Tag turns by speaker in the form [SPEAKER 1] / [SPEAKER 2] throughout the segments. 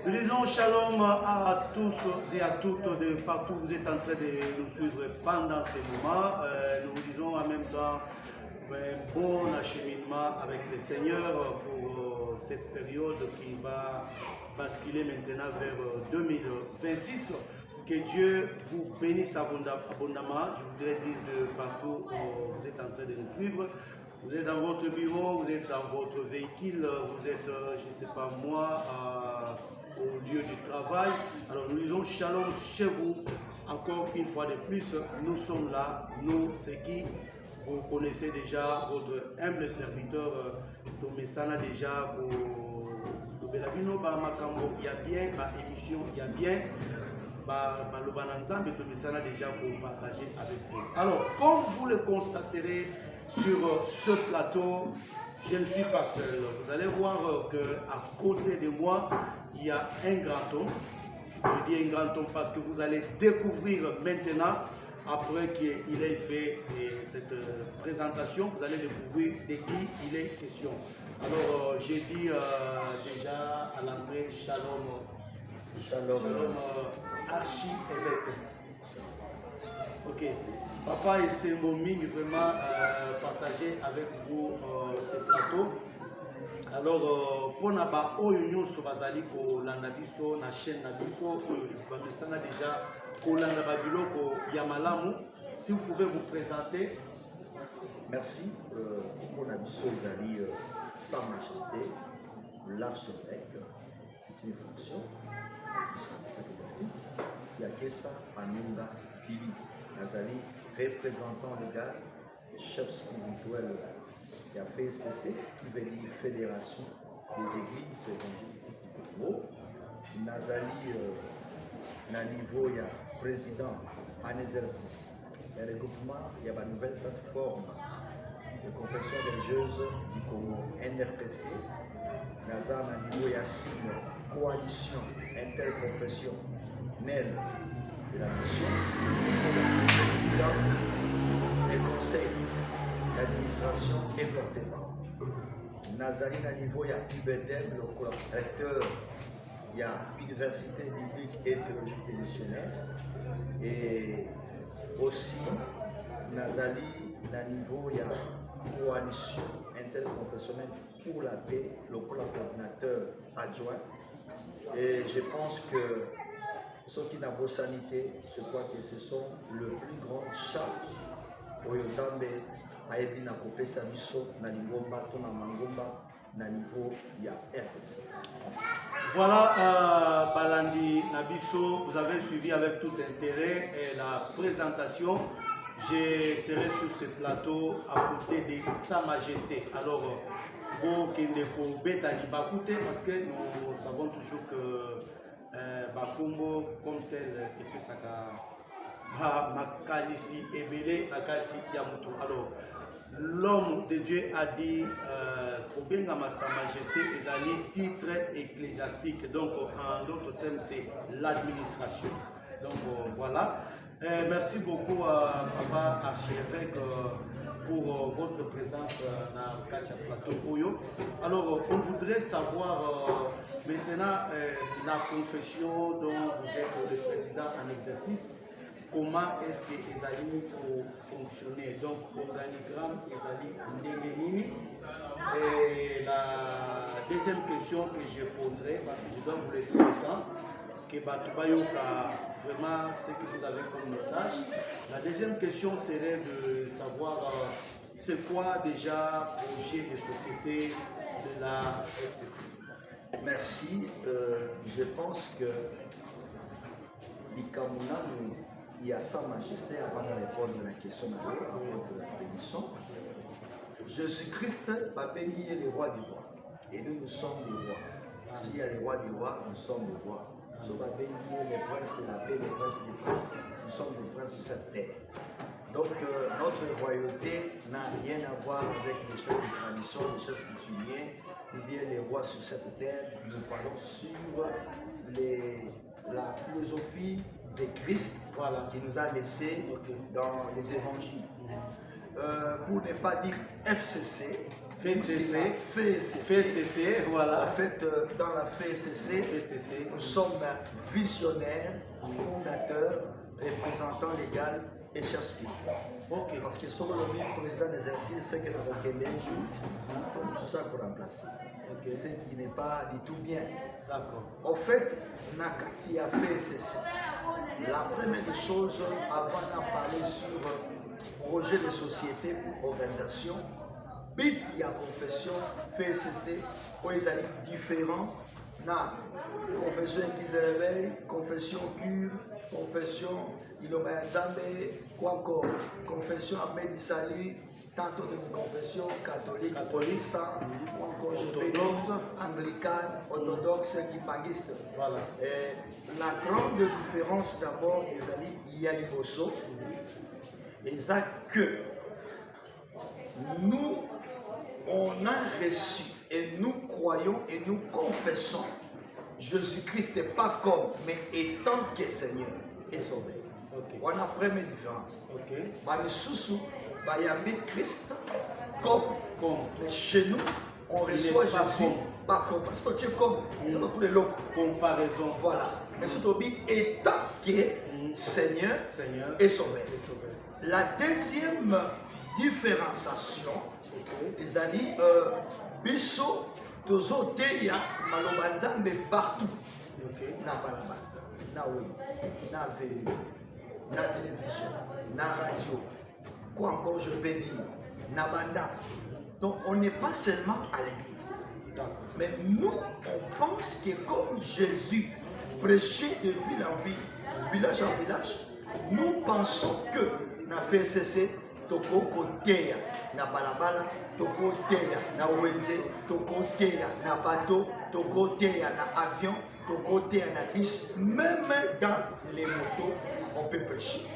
[SPEAKER 1] Nous disons shalom à tous et à toutes de partout où vous êtes en train de nous suivre pendant ces moments. Nous vous disons en même temps un bon acheminement avec le Seigneur pour cette période qui va basculer maintenant vers 2026. Que Dieu vous bénisse abondamment. Je voudrais dire de partout où vous êtes en train de nous suivre. Vous êtes dans votre bureau, vous êtes dans votre véhicule, vous êtes, je ne sais pas moi, au lieu du travail. Alors nous disons shalom chez vous. Encore une fois de plus, nous sommes là, nous, c'est qui vous connaissez déjà, votre humble serviteur, Tomesana déjà, pour Belabino, Makambo, il y a bien, émission, il y a bien. Tomesana déjà pour partager avec vous. Alors, comme vous le constaterez sur ce plateau, je ne suis pas seul. Vous allez voir qu'à côté de moi, il y a un grand homme. Je dis un grand homme parce que vous allez découvrir maintenant, après qu'il ait fait cette présentation, vous allez découvrir de qui il est question. Alors, j'ai dit déjà à l'entrée, shalom. Shalom, archi-évêque. Ok. Papa et Semboming, vraiment partager avec vous ce plateau. Alors, pour Naba, Oyunyo Sobazali, Kolanda Biso, na chaîne Nabiso, Bamestana déjà, Kolanda Babiloko, Yamalamu. Si vous pouvez vous présenter.
[SPEAKER 2] Merci. Pour Nabiso Zali, Sa Majesté, l'archevêque, c'est une fonction. Yakesa Anunda Bibi Nazali, représentant légal, chef spirituel de la FCC, qui veut dire Fédération des Églises évangélistes du Congo. Nazali, na niveau, il y a président en exercice. Il y a le regroupement, il y a une nouvelle plateforme de confession religieuse du Congo, NRPC. Nazali, na niveau, il y a signe coalition interconfession NEL de la mission, président des conseils d'administration et porte-parole. Nazali à niveau, il y a UBDM, le recteur, il y a Université biblique et théologique des missionnaires. Et aussi, Nazali à niveau, il y a coalition interconfessionnelle pour la paix, le coordinateur adjoint. Et je pense que ceux qui n'ont pas sanité, je crois que ce sont le plus grand charge pour les Zambé à Ebina Kopé Sabiso, na Ningomba, Tona Mangomba, na niveau il y a RDC.
[SPEAKER 1] Voilà, Balandi Nabiso, vous avez suivi avec tout intérêt la présentation. Je serai sur ce plateau à côté de Sa Majesté. Alors, parce que nous savons toujours que Bakumbo, comme tel, Makalisi Ebele Nakati Yamuto. Alors, l'homme de Dieu a dit Kobenga Sa Majesté, ils ont titre ecclésiastique. Donc, en d'autres termes, c'est l'administration. Donc, voilà. Merci beaucoup à Papa Archevêque pour votre présence dans le Katia Plateau Oyo. Alors, on voudrait savoir maintenant la confession dont vous êtes le président en exercice. Comment est-ce que les alliés fonctionner? Donc, organigramme, les alliés. Et la deuxième question que je poserai, parce que je dois vous laisser le temps, que Batubayoka, vraiment ce que vous avez comme message. La deuxième question serait de savoir c'est quoi déjà le projet de société de la FCC.
[SPEAKER 2] Merci. Je pense que il y a Sa Majesté avant de répondre à la question de votre bénisson. Jésus-Christ va bénir les rois du roi. Et nous sommes des rois. S'il y a les rois du roi, nous sommes des rois. Nous va bénir les princes de la paix, les princes des princes. Nous sommes des princes sur cette terre. Donc notre royauté n'a rien à voir avec les chefs de tradition, les chefs coutumiers, ou bien les rois sur cette terre. Nous parlons sur la philosophie de Christ qui nous a laissé dans les évangiles. Pour ne pas dire FCC,
[SPEAKER 1] Fait cesser.
[SPEAKER 2] Fait
[SPEAKER 1] Fait cesser, voilà.
[SPEAKER 2] En fait, dans la FCC, nous sommes visionnaires, fondateurs, représentants légaux et chefs spirituels.
[SPEAKER 1] Ok.
[SPEAKER 2] Parce que sur le président des exercices, c'est que nous avons un jour, donc c'est ça pour remplacer.
[SPEAKER 1] Ok.
[SPEAKER 2] Ce qui n'est pas du tout bien.
[SPEAKER 1] D'accord.
[SPEAKER 2] En fait, Nakati a fait ceci. La première des choses, avant d'en parler sur projet de société ou organisation, bit y a confession, fait cesser, où ils allaient différents. Na confession qui se réveille, confession cure, confession Ilobayazambe, quoi encore, confession Ahmed Sali, tantôt de confession catholique, protestant, ou encore orthodoxe, anglicane, orthodoxe, kipangiste.
[SPEAKER 1] Voilà.
[SPEAKER 2] La grande différence d'abord, il y a les bosso, et ça que nous, on a reçu et nous croyons et nous confessons Jésus-Christ n'est pas comme, mais étant que Seigneur et Sauveur.
[SPEAKER 1] Ok.
[SPEAKER 2] On a la première différence.
[SPEAKER 1] Ok.
[SPEAKER 2] Il y a Christ comme. Mais chez nous, on reçoit Jésus pas comme. Parce que tu es comme, c'est dans tous les locaux.
[SPEAKER 1] Comparaison.
[SPEAKER 2] Voilà. Mais surtout, étant que Seigneur et Sauveur. La deuxième différenciation, ils ont dit, biso, tozo teya, malobanzambe partout. Na balaba, na web, na vélo, na télévision, na radio. Quoi encore je peux dire? Na banda. Donc on n'est pas seulement à l'église. Mais nous, on pense que comme Jésus prêchait de ville en ville, village en village, nous pensons que na fait cesser toko koteya na balabala, toko teya na wenze, toko teya na bateau, toko teya na avion, toko teya na bus, même dans les motos, on peut prêcher.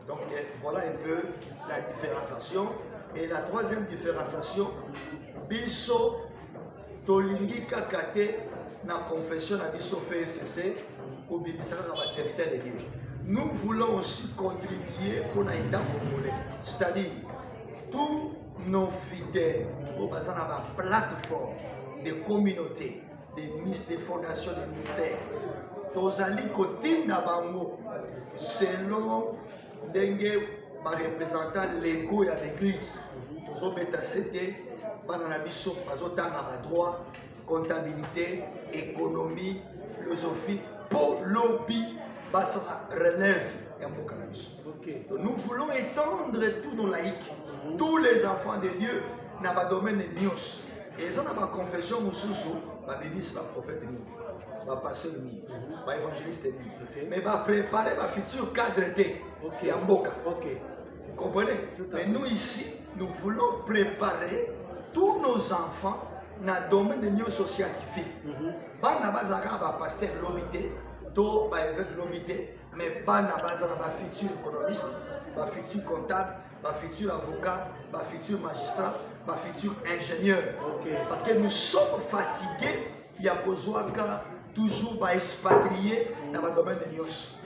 [SPEAKER 2] Donc voilà un peu la différenciation. Et la troisième différenciation, biso tolingi kakate na confession na biso FCC ou bibisaka na serviteur de Dieu. Nous voulons aussi contribuer pour l'État congolais, c'est-à-dire tous nos fidèles, au bassin à la plateforme des communautés, des fondations, des ministères, tous ali côté Nabango, selon des représentants légaux à l'église, tous au BTCT, Bananabiso, Bazotanga droit, comptabilité, économie, philosophie, pour lobby. Ça relève un beau cannabis. Nous voulons étendre tous nos laïcs, tous les enfants de Dieu, dans le domaine de Nios. Et ça, dans ma confession, nous sommes bébé, c'est le prophète, le pasteur, l'évangéliste. Mais va préparer ma futur cadre de Yamboka. Vous comprenez? Mais nous ici, nous voulons préparer tous nos enfants dans le domaine de Nios scientifique. Banabazaka, pasteur, l'obité. To évêque l'obité, mais bana baza ba futur économiste, ba futur comptable, ba futur avocat, ba futur magistrat, ba futur ingénieur. Parce que nous sommes fatigués, il y a besoin toujours ba expatrier dans le domaine de Dios.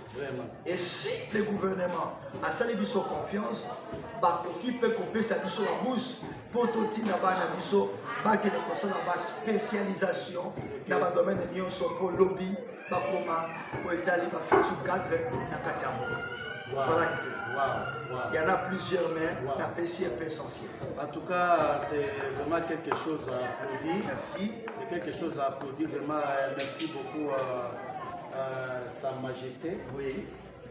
[SPEAKER 2] Et si le gouvernement a sali biso confiance, ba qui peut couper sa biso la bouche pour tout na bana biso ba que la spécialisation dans le domaine de Dios pour lobby. Pour étaler ma futur cadre dans Katiambo. Voilà un peu. Il y en a plusieurs, mais la PCP est essentielle.
[SPEAKER 1] En tout cas, c'est vraiment quelque chose à applaudir.
[SPEAKER 2] Merci.
[SPEAKER 1] C'est quelque chose à applaudir. Vraiment, merci beaucoup à Sa Majesté.
[SPEAKER 2] Oui.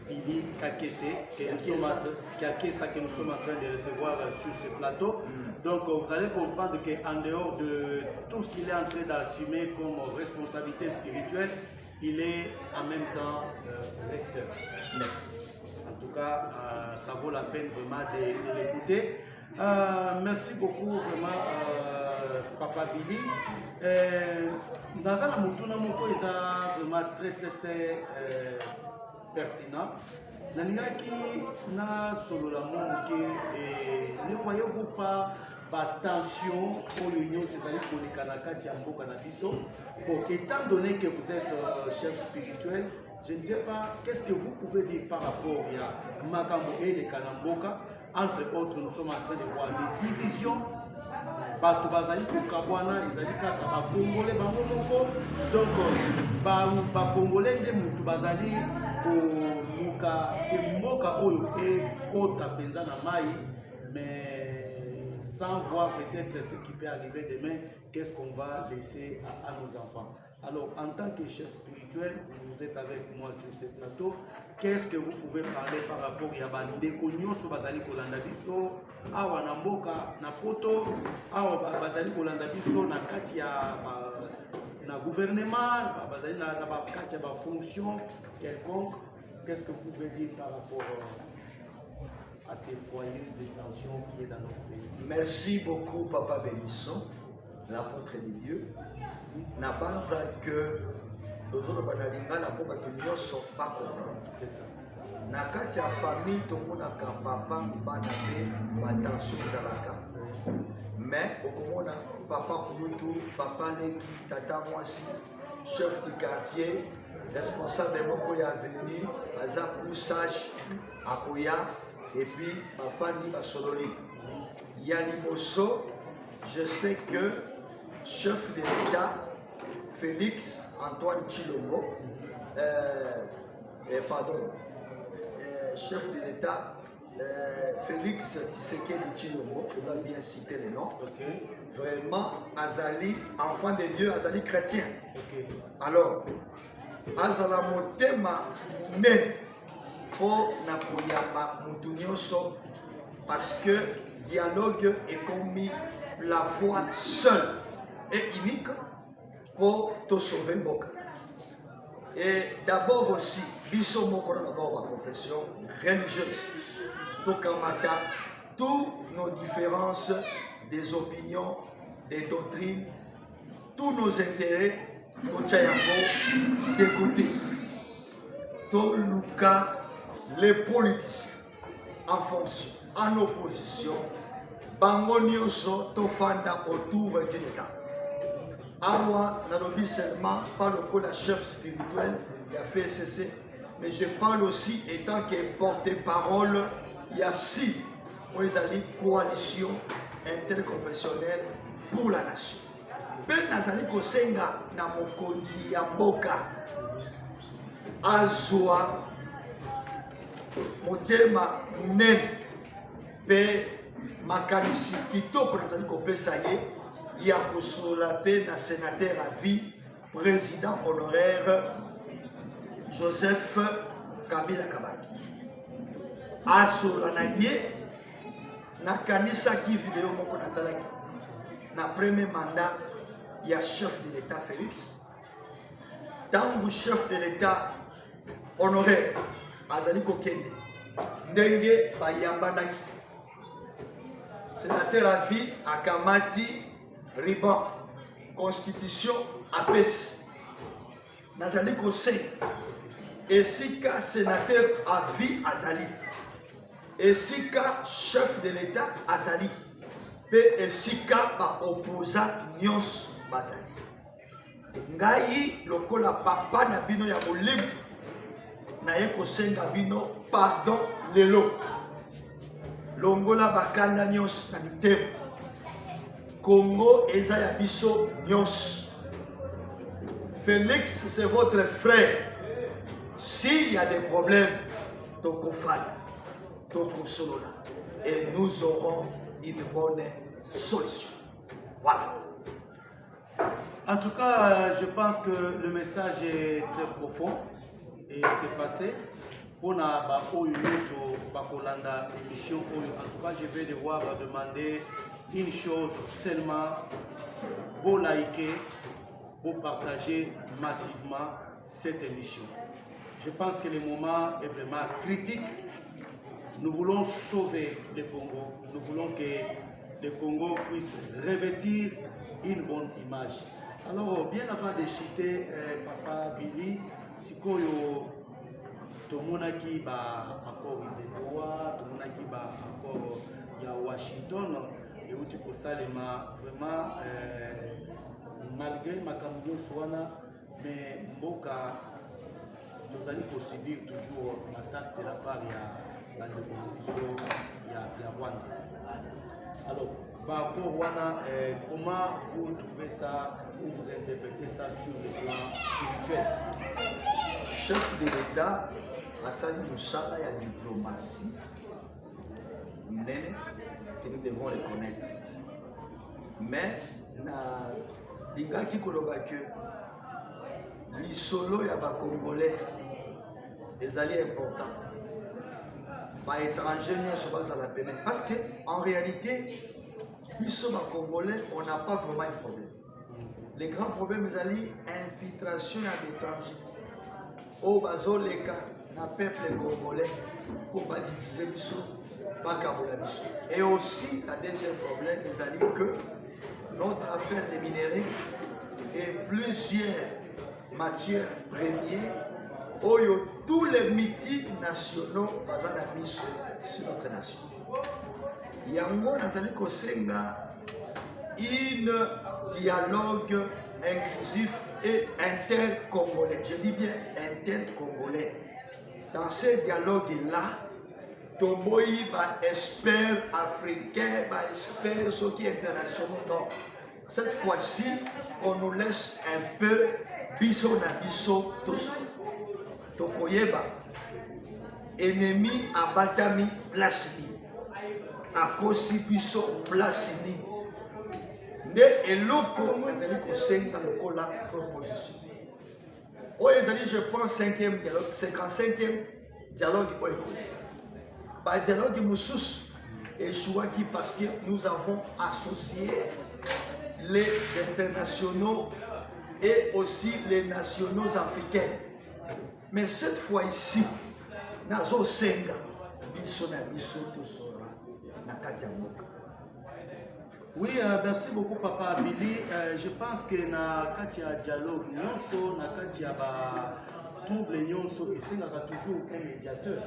[SPEAKER 1] Billy Kakese, que nous sommes en train de recevoir sur ce plateau. Donc vous allez comprendre qu'en dehors de tout ce qu'il est en train d'assumer comme responsabilité spirituelle, il est en même temps lecteur.
[SPEAKER 2] Merci.
[SPEAKER 1] En tout cas, ça vaut la peine vraiment de l'écouter. Merci beaucoup vraiment Papa Billy. Dans un motuna moko ils sont vraiment très pertinent. Naningaki na solo la moke ne voyez-vous pas attention pour l'union ces années pour les kanakati amboka na biso. Bon, étant donné que vous êtes chef spirituel, je ne sais pas qu'est-ce que vous pouvez dire par rapport à Makambo et les Kanamboka. Entre autres, nous sommes en train de voir les divisions bato bazali kokabwana ezali kaka bakongole bango moko. Donc bakongole nde mutu bazali koluka ke mboka oyo ekota mpenza na mai, mais sans voir peut-être ce qui peut arriver demain, qu'est-ce qu'on va laisser à nos enfants. Alors, en tant que chef spirituel, vous êtes avec moi sur ce plateau. Qu'est-ce que vous pouvez parler par rapport à Bandeko Nyoso Bazali Kolanda Biso, Awa Namboka, Napoto, Awa Bazali Kolanda Biso, na kati ya na gouvernement, Bazali na kati ya fonction quelconque. Qu'est-ce que vous pouvez dire par rapport à ces foyers de tension qui est dans notre pays?
[SPEAKER 2] Merci beaucoup, Papa Bénisson, l'apôtre de Dieu. Na banza que nous autres banalinga na bomba que nous sommes pas comprendre.
[SPEAKER 1] C'est ça.
[SPEAKER 2] Na kati ya famille to mona ka papa bana be attention zalaka. Mais okomona papa kumutu, papa leki, tata mwasi, chef du quartier, responsable de moko ya avenue, aza plus sage akoya et puis bafani basololi. Yanimoso, je sais que chef de l'État Félix Antoine Tshilombo, chef de l'État Félix Tshisekedi Tshilombo, je dois bien citer le nom.
[SPEAKER 1] Okay.
[SPEAKER 2] Vraiment, Azali, enfant de Dieu, Azali chrétien.
[SPEAKER 1] Okay.
[SPEAKER 2] Alors, Azala Motema Nen, pour Nakoyama Moutounyoso, parce que dialogue est commis la voix seule et unique pour te sauver Mboka. Et d'abord aussi, biso moko na d'abord ma confession religieuse. Tokamata, toutes nos différences des opinions, des doctrines, tous nos intérêts, Tochayango, d'écouter. Toluka, les politiciens, en fonction, en opposition, bango nyonso tofanda autour de l'État. Awa nalobi seulement pas le coup de chef spirituel qui a fait cesser, mais je parle aussi étant que porte-parole, il y a 6 coalition interconfessionnelle pour la nation. Ben nazali kosenga na mokonzi ya mboka azwa motema munene pe makanisi kitoko nazali kopesa ye ya kosola pe na sénateur à vie président honoraire Joseph Kabila Kabaki asola na ye nakanisaki video moko natalaki na premier mandat ya chef de l'État Félix tangu chef de l'État honoraire azali kokende ndenge bayambanaki sénateur à vie akamati riban constitution apesi nazali conseil esika sénateur à vie azali esika chef de l'État azali pe esika ba opposant nyonso bazali ngai lokola papa na bino ya molimo naye kosenga bino pardon lelo longola bakanda nyonso na mitema Congo eza ya biso nyonso. Félix c'est votre frère. S'il y a des problèmes tokofala tokosolola et nous aurons une bonne solution. Voilà.
[SPEAKER 1] En tout cas, je pense que le message est très profond et c'est passé. Pour na sur Bakolanda émission, en tout cas, je vais devoir demander une chose seulement, pour liker, pour partager massivement cette émission. Je pense que le moment est vraiment critique. Nous voulons sauver le Congo. Nous voulons que le Congo puisse revêtir une bonne image. Alors, bien avant de citer Papa Billy, sikoyo tomonaki ba accord de droit, tomonaki ba accord ya Washington, et où tu peux salema vraiment malgré ma caméra soana, mais mboka nous allons subir toujours l'attaque de la part de la Rwanda. Alors, comment vous trouvez ça ou vous interprétez ça sur le plan spirituel?
[SPEAKER 2] Chef de l'État, Assali Moussala, il y a diplomatie, que nous devons reconnaître. Mais, les gars qui connaissent que les solos, il y a des Congolais, les alliés importants. Les étrangers, ils sont pas à la peine. Parce qu'en réalité, nous sommes Congolais, on n'a pas vraiment de problème. Les grands problèmes, c'est l'infiltration à l'étranger. Au bazo, les cas, le peuple congolais, pour diviser pas Kabula. Et aussi, le deuxième problème, c'est que notre affaire des minéraux et plusieurs matières premières, tous les mythiques nationaux basés sur notre nation. Yango nazali kosenga un dialogue inclusif et intercongolais. Je dis bien intercongolais. Dans ce dialogue-là, Toboyi va experts africains, va experts ceux qui internationaux. Non. Cette fois-ci, on nous laisse un peu biso na biso tous. Tokoyeba, ennemi abatami place ni, akosi biso place ni. Nde eloko ezali kosenga lokola proposition. Oyo ezali, je pense, 5e dialogue, 55e dialogue oyo. Ba dialogue mosusu échouaki parce que nous avons associé les internationaux et aussi les nationaux africains. Mais cette fois ici, nazo senga biso na biso tosora na kati ya mboka.
[SPEAKER 1] Oui, merci beaucoup Papa Billy. Je pense que na kati ya dialogue nyonso, na kati ya ba trouble nyonso, esengaka toujours un médiateur.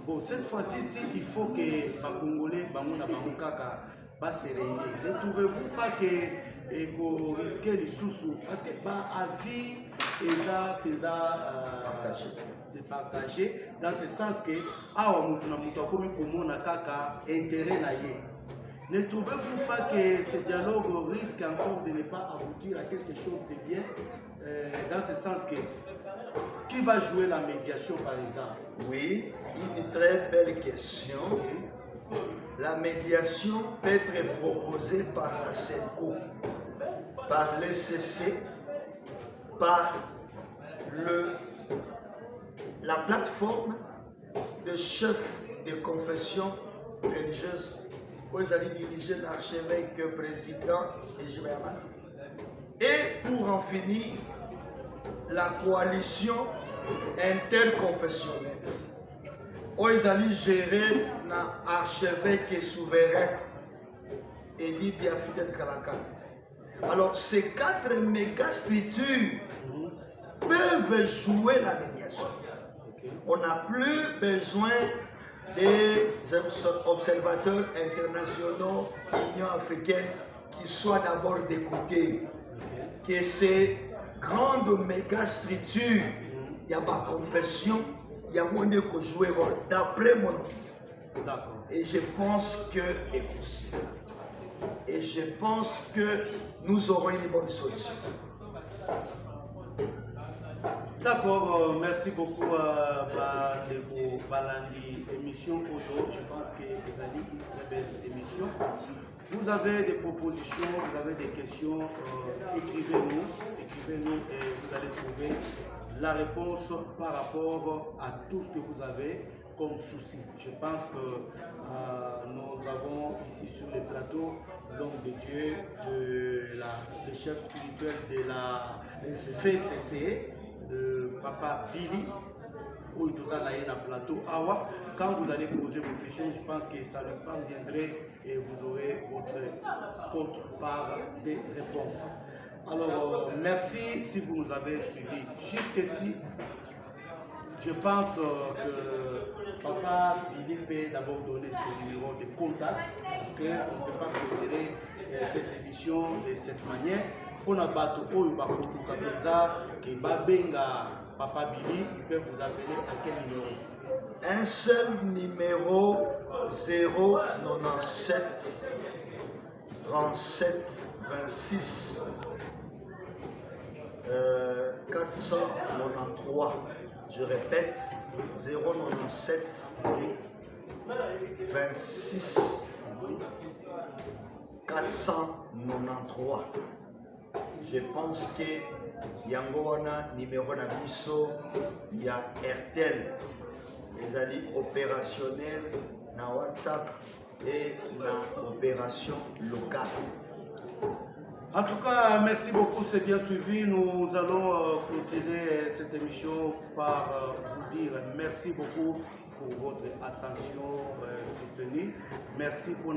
[SPEAKER 1] Bon, cette fois-ci, il faut que les Congolais, les Kaka, se réunissent. Ne trouvez-vous pas que risquer les sous-sous? Parce que avis de partager, dans ce sens que ne trouvez-vous pas que ce dialogue risque encore de ne pas aboutir à quelque chose de bien? Dans ce sens que qui va jouer la médiation par exemple?
[SPEAKER 2] Oui, une très belle question. La médiation peut être proposée par la CENCO, par l'ECC, par la plateforme de chefs de confession religieuse, où ils allaient diriger l'archevêque président et pour en finir, la coalition interconfessionnelle. Où ils allaient gérer l'archevêque souverain Edith Fidel Kalaka. Alors ces 4 méga-structures peuvent jouer la médiation. On n'a plus besoin des observateurs internationaux, Union africaine, qui soient d'abord d'écouter que ces grandes méga-structures, il y a ma confession, il y a mon Dieu qui joue rôle d'après mon nom. Et je pense que est possible. Et je pense que nous aurons une bonne solution.
[SPEAKER 1] D'accord, merci beaucoup Bandeko Balandi émission Odo. Je pense que vous avez une très belle émission. Vous avez des propositions, vous avez des questions, écrivez-nous et vous allez trouver la réponse par rapport à tout ce que vous avez comme souci. Je pense que nous avons ici sur le plateau l'homme de Dieu, le chef spirituel de la FCC, de Papa Billy, où il a un plateau. Quand vous allez poser vos questions, je pense que ça lui parviendrait et vous aurez votre contre-part des réponses. Alors, merci si vous nous avez suivis jusqu'ici. Je pense que Papa Billy peut d'abord donner son numéro de contact parce qu'on ne peut pas retirer cette émission de cette manière. On a battu au Bakoto Kabeza qui Babenga Papa Billy, il peut vous appeler à quel numéro?
[SPEAKER 2] Un seul numéro 097 37 26 493. Je répète, 097 26 493. Je pense que Yangoana numéro na biso ya RTL ezali opérationnel na WhatsApp et na opération locale.
[SPEAKER 1] En tout cas, merci beaucoup, c'est bien suivi. Nous allons clôturer cette émission par vous dire merci beaucoup pour votre attention soutenue. Merci pour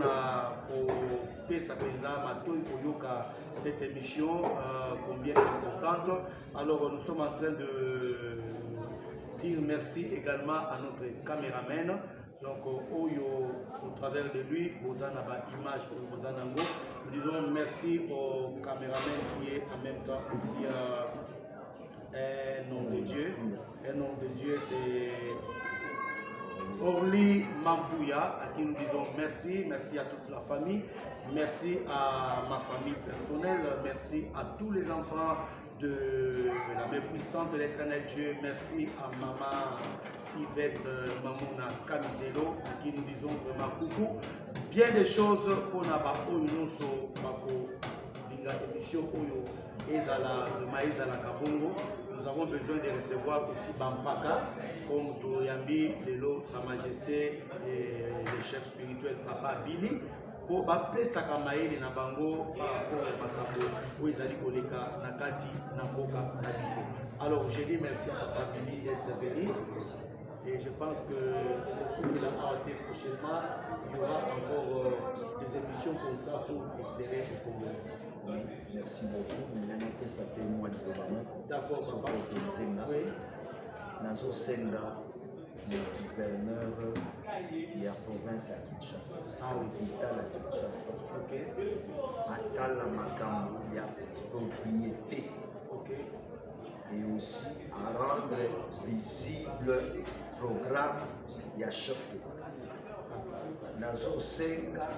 [SPEAKER 1] cette émission combien importante. Alors, nous sommes en train de dire merci également à notre caméraman. Donc, au travers de lui, vous en avez image, vous en avez. Nous disons merci au caméraman qui est en même temps aussi un nom de Dieu. Un nom de Dieu, c'est Orly Mampouya, à qui nous disons merci. Merci à toute la famille. Merci à ma famille personnelle. Merci à tous les enfants de la main puissante de l'éternel Dieu. Merci à maman Yvette Mamouna Kamizelo, à qui nous disons vraiment coucou. Bien des choses pour Naba Oyunoso, Bako, Binga émission Oyo, Ezala, vraiment Ezala Kabongo. Nous avons besoin de recevoir aussi Bampaka, comme Toyambi, Lelo, Sa Majesté, et le chef spirituel Papa Bili. Pour Bapé Sakamaïli na Bango, par rapport à Bakabo, où ils allaient Koleka, Nakati, Namboka, Nabiso. Alors, je dis merci à Papa Bili d'être venu. Et je pense que pour ceux qui l'ont arrêté prochainement, il y aura encore des émissions comme ça pour éclairer le problème.
[SPEAKER 2] Oui, merci beaucoup. Maintenant que ça fait moi de Obama.
[SPEAKER 1] D'accord, papa.
[SPEAKER 2] Oui. Nazo Senda, le gouverneur de la province à Kinshasa.
[SPEAKER 1] Ah oui.
[SPEAKER 2] L'hôpital à Kinshasa.
[SPEAKER 1] Ok.
[SPEAKER 2] Atala Makambo, il y a propriété.
[SPEAKER 1] Ok.
[SPEAKER 2] Et aussi à rendre visible le programme il y a chef de Nazo Senga,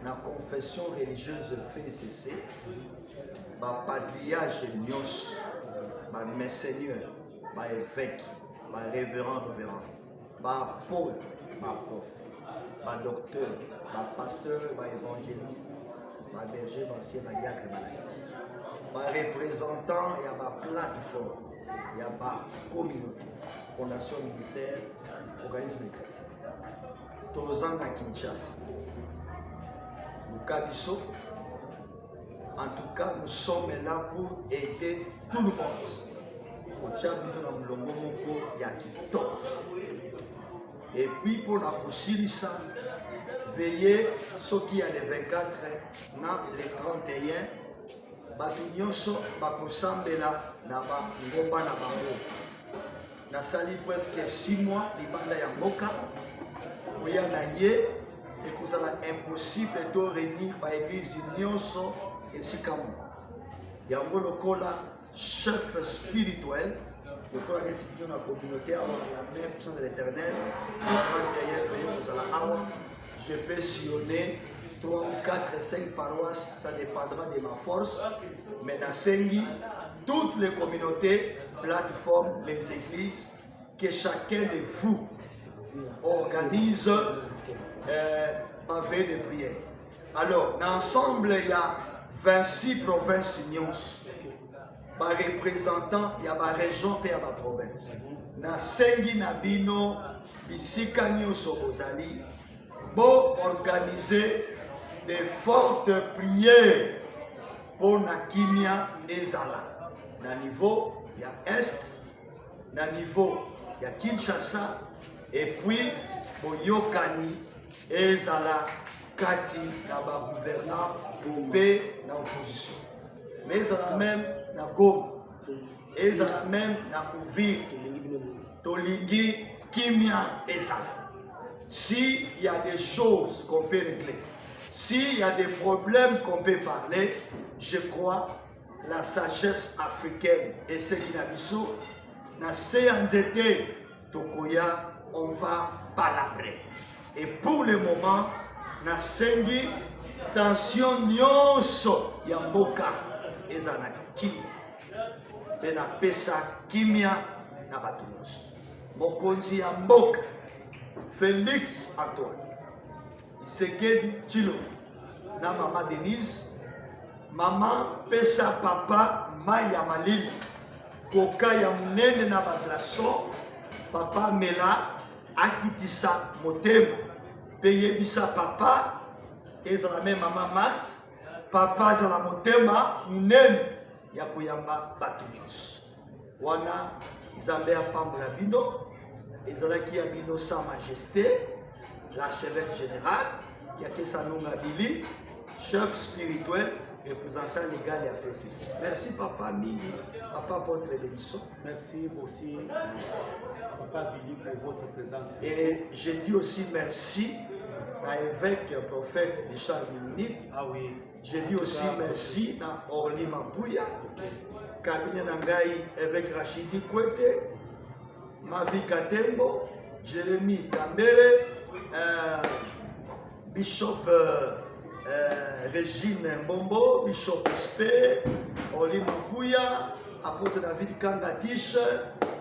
[SPEAKER 2] la confession religieuse FCC, ma patriarche Nios, ma messeigneur, ma évêque, ma révérend, ma apôtre, ma prophète, ma docteur, ma pasteur, ma évangéliste, ma berger, ma ancien, ma diacre, ma représentant et à ma plateforme, et à ma communauté, fondation ministère, organisme chrétien. Tozan à Kinshasa. Kabiso. En tout cas, nous sommes là pour aider tout le monde. Et puis pour la Kousilissa, veillez ce qui a les 24, les 31, Batunyoso, Bakosambela, Naba, Ngoba, Nabango. Na sali presque 6 mois, Libanda Yamboka, Oyanaye. Et que ça impossible de réunir par l'église Nyonso et Sikamu. Il y a un chef spirituel, le corps de la communauté, la même puissance de l'éternel. Je peux sillonner 3, 4, 5 paroisses, ça dépendra de ma force. Mais dans Sengi, toutes les communautés, plateformes, les églises, que chacun de vous organise ma veille de prière. Alors, dans l'ensemble, il y a 26 provinces Nyons. Par représentant, il y a ma région et ma province. Dans Sengi Nabino, Bisika Nyonso Ozali, pour organiser de fortes prières pour Nakimia et Zala. Dans le niveau, il y a Est, dans le niveau, il y a Kinshasa, et puis, Boyokani. Ezala kati na ba gouverneur Bombé na opposition. Mais ezala même na Goma. Ezala même na Ouvir. Tolingi Kimia ezala. S'il y a des choses qu'on peut régler, s'il y a des problèmes qu'on peut parler, je crois la sagesse africaine et ce qui n'a biso na séanzete Tokoya, on va palabrer. Et pour le moment, na sengi tension nyonso ya mboka eza na kimia mpe napesa kimia na bato nyonso. Mokonzi ya mboka Félix Antoine Tshisekedi Tshilombo na mama Denise, mama pesa papa mai ya malili koka ya munene na baglason, papa mela akitisa motema mpe yebisa papa ezala me mama Marthe, papa azala motema munene ya koyamba bato nyonso. Wana Nzambe apambola bino, ezalaki ya bino sa majesté l'archevêque général Yakesa Nunga Bili, chef spirituel représentant légal et FESIS. Merci papa Mini, papa pour votre bénédiction.
[SPEAKER 1] Merci aussi papa Billy pour votre présence.
[SPEAKER 2] Et je dis aussi merci à l'évêque prophète Richard Minini.
[SPEAKER 1] Ah oui.
[SPEAKER 2] Je dis aussi merci à Orly Mapouya, cabinet Nangai, évêque Rachidi Kwete, Mavi Katembo, Jérémy Kambere, Bishop Régine Mbombo, Bishop Espé, Orly Mapouya, apôtre David Kangatiche,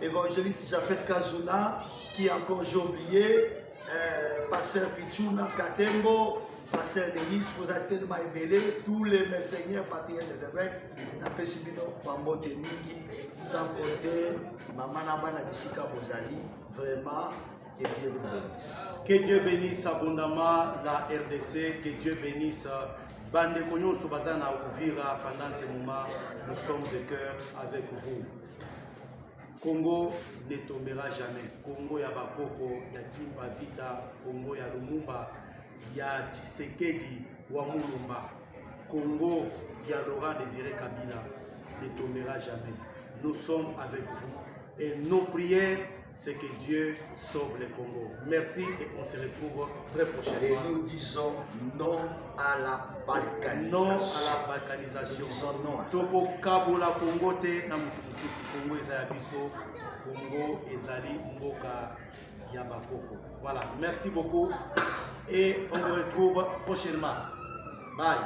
[SPEAKER 2] évangéliste Jafet Kazuna, qui encore j'ai oublié, pasteur Pichuna Katembo, pasteur Denis, posateur de Maïbélé, tous les messeigneurs patriarches des évêques, na Pesibino, Mambo Teniki, sans compter Maman Nabana Bissika Bozali, vraiment, que Dieu vous bénisse.
[SPEAKER 1] Que Dieu bénisse abondamment la RDC, que Dieu bénisse Bande Konyo Soubazana Ouvira pendant ce moment. Nous sommes de cœur avec vous. Congo ne tombera jamais. Congo ya Bakoko, ya Kimba Vita, Congo ya Lumumba, ya Tshisekedi wa Mulumba, Congo ya Laurent Désiré Kabila ne tombera jamais. Nous sommes avec vous. Et nos prières, c'est que Dieu sauve le Congo. Merci et on se retrouve très prochainement.
[SPEAKER 2] Et nous disons non à la balkanisation.
[SPEAKER 1] Non à la balkanisation.
[SPEAKER 2] Nous disons non à ça.
[SPEAKER 1] Toko Kabola Congo te na mutususu Congo ezali biso. Congo ezali mboka ya bakoko. Voilà, merci beaucoup et on se retrouve prochainement. Bye.